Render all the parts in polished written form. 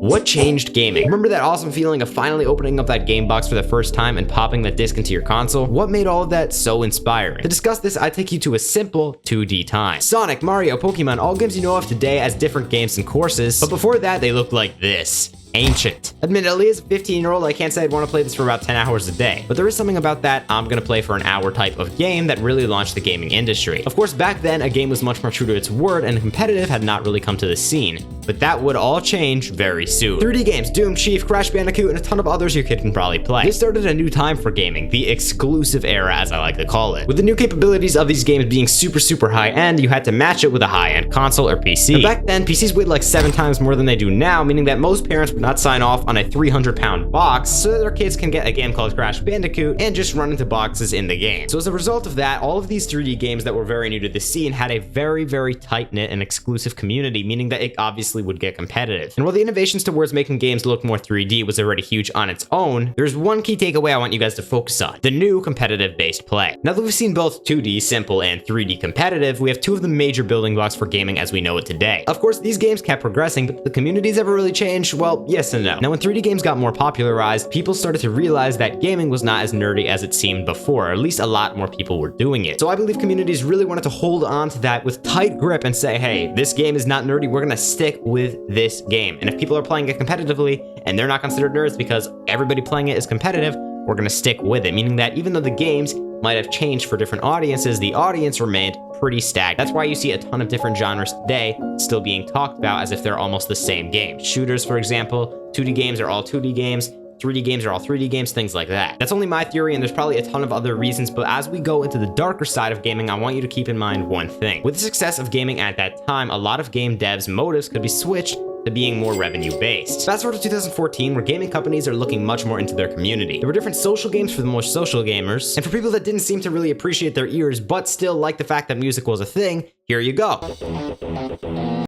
What changed gaming? Remember that awesome feeling of finally opening up that game box for the first time and popping that disc into your console? What made all of that so inspiring? To discuss this, I take you to a simple 2D time. Sonic, Mario, Pokemon, all games you know of today as different games and courses, but before that, they looked like this. Ancient. Admittedly, as a 15-year-old, I can't say I'd want to play this for about 10 hours a day, but there is something about that I'm gonna play for an hour type of game that really launched the gaming industry. Of course, back then, a game was much more true to its word, and competitive had not really come to the scene, but that would all change very soon. 3D games, Doom, Chief, Crash Bandicoot, and a ton of others your kid can probably play. This started a new time for gaming, the exclusive era, as I like to call it. With the new capabilities of these games being super high-end, you had to match it with a high-end console or PC. And back then, PCs weighed like 7 times more than they do now, meaning that most parents would not sign off on a 300-pound box so that their kids can get a game called Crash Bandicoot and just run into boxes in the game. So as a result of that, all of these 3D games that were very new to the scene had a very tight-knit and exclusive community, meaning that it obviously would get competitive. And while the innovations towards making games look more 3D was already huge on its own, there's one key takeaway I want you guys to focus on: the new competitive-based play. Now that we've seen both 2D simple and 3D competitive, we have two of the major building blocks for gaming as we know it today. Of course, these games kept progressing, but the communities ever really changed? Well, yes and no. Now, when 3D games got more popularized, people started to realize that gaming was not as nerdy as it seemed before, or at least a lot more people were doing it. So I believe communities really wanted to hold on to that with tight grip and say, hey, this game is not nerdy, we're gonna stick with this game. And if people are playing it competitively and they're not considered nerds because everybody playing it is competitive, we're gonna stick with it, meaning that even though the games might have changed for different audiences, the audience remained pretty stagnant. That's why you see a ton of different genres today still being talked about as if they're almost the same game. Shooters, for example, 2D games are all 2D games, 3D games are all 3D games, things like that. That's only my theory, and there's probably a ton of other reasons, but as we go into the darker side of gaming, I want you to keep in mind one thing. With the success of gaming at that time, a lot of game devs' motives could be switched to being more revenue-based. Fast forward to 2014, where gaming companies are looking much more into their community. There were different social games for the more social gamers, and for people that didn't seem to really appreciate their ears, but still like the fact that music was a thing, here you go.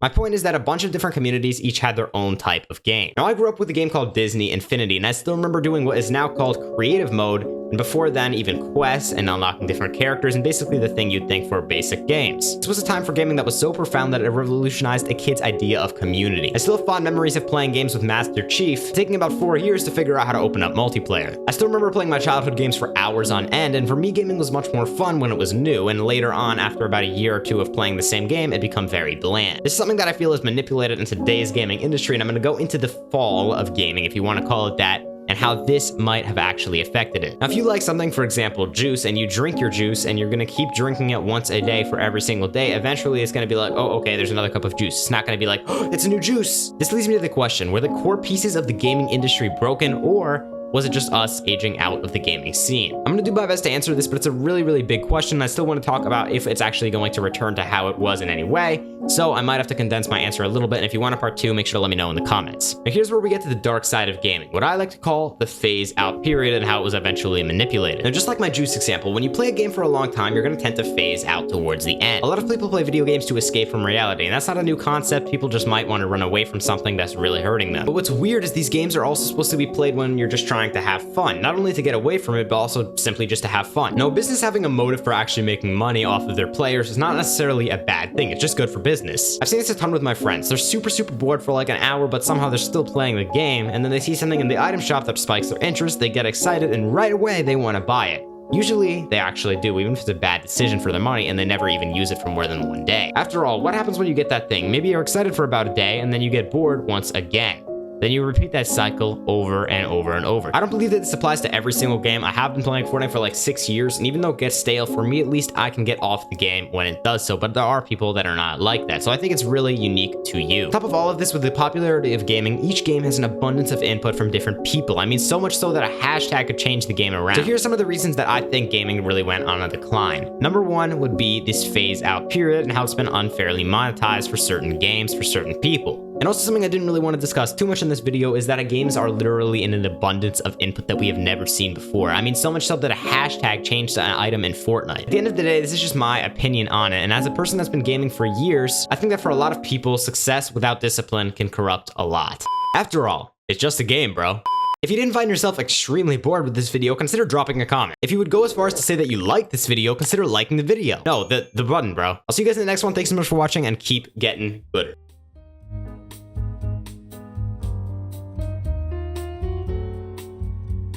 My point is that a bunch of different communities each had their own type of game. Now, I grew up with a game called Disney Infinity, and I still remember doing what is now called creative mode, and before then, even quests and unlocking different characters, and basically the thing you'd think for basic games. This was a time for gaming that was so profound that it revolutionized a kid's idea of community. I still have fond memories of playing games with Master Chief, taking about 4 years to figure out how to open up multiplayer. I still remember playing my childhood games for hours on end, and for me, gaming was much more fun when it was new, and later on, after about a year or two of playing the same game, it became very bland. This is something that I feel is manipulated in today's gaming industry, and I'm gonna go into the fall of gaming, if you wanna call it that, and how this might have actually affected it. Now, if you like something, for example, juice, and you drink your juice, and you're gonna keep drinking it once a day for every single day, eventually it's gonna be like, oh, okay, there's another cup of juice. It's not gonna be like, oh, it's a new juice. This leads me to the question, were the core pieces of the gaming industry broken, or was it just us aging out of the gaming scene? I'm gonna do my best to answer this, but it's a really big question. I still want to talk about if it's actually going to return to how it was in any way, so I might have to condense my answer a little bit, and if you want a part 2, make sure to let me know in the comments. Now here's where we get to the dark side of gaming, what I like to call the phase out period and how it was eventually manipulated. Now, just like my juice example, when you play a game for a long time, you're gonna tend to phase out towards the end. A lot of people play video games to escape from reality, and that's not a new concept. People just might want to run away from something that's really hurting them. But what's weird is these games are also supposed to be played when you're just trying to have fun. Not only to get away from it, but also simply just to have fun. Now, business having a motive for actually making money off of their players is not necessarily a bad thing. It's just good for business. I've seen this a ton with my friends. They're super bored for like an hour, but somehow they're still playing the game, and then they see something in the item shop that spikes their interest, they get excited, and right away they want to buy it. Usually, they actually do, even if it's a bad decision for their money, and they never even use it for more than one day. After all, what happens when you get that thing? Maybe you're excited for about a day, and then you get bored once again. Then you repeat that cycle over and over and over. I don't believe that this applies to every single game. I have been playing Fortnite for like 6 years, and even though it gets stale, for me at least, I can get off the game when it does so, but there are people that are not like that, so I think it's really unique to you. On top of all of this, with the popularity of gaming, each game has an abundance of input from different people. I mean, so much so that a hashtag could change the game around. So here's some of the reasons that I think gaming really went on a decline. Number one would be this phase out period and how it's been unfairly monetized for certain games, for certain people. And also something I didn't really want to discuss too much in this video is that games are literally in an abundance of input that we have never seen before. I mean, so much so that a hashtag changed an item in Fortnite. At the end of the day, this is just my opinion on it. And as a person that's been gaming for years, I think that for a lot of people, success without discipline can corrupt a lot. After all, it's just a game, bro. If you didn't find yourself extremely bored with this video, consider dropping a comment. If you would go as far as to say that you liked this video, consider liking the video. No, the button, bro. I'll see you guys in the next one. Thanks so much for watching and keep getting gooder.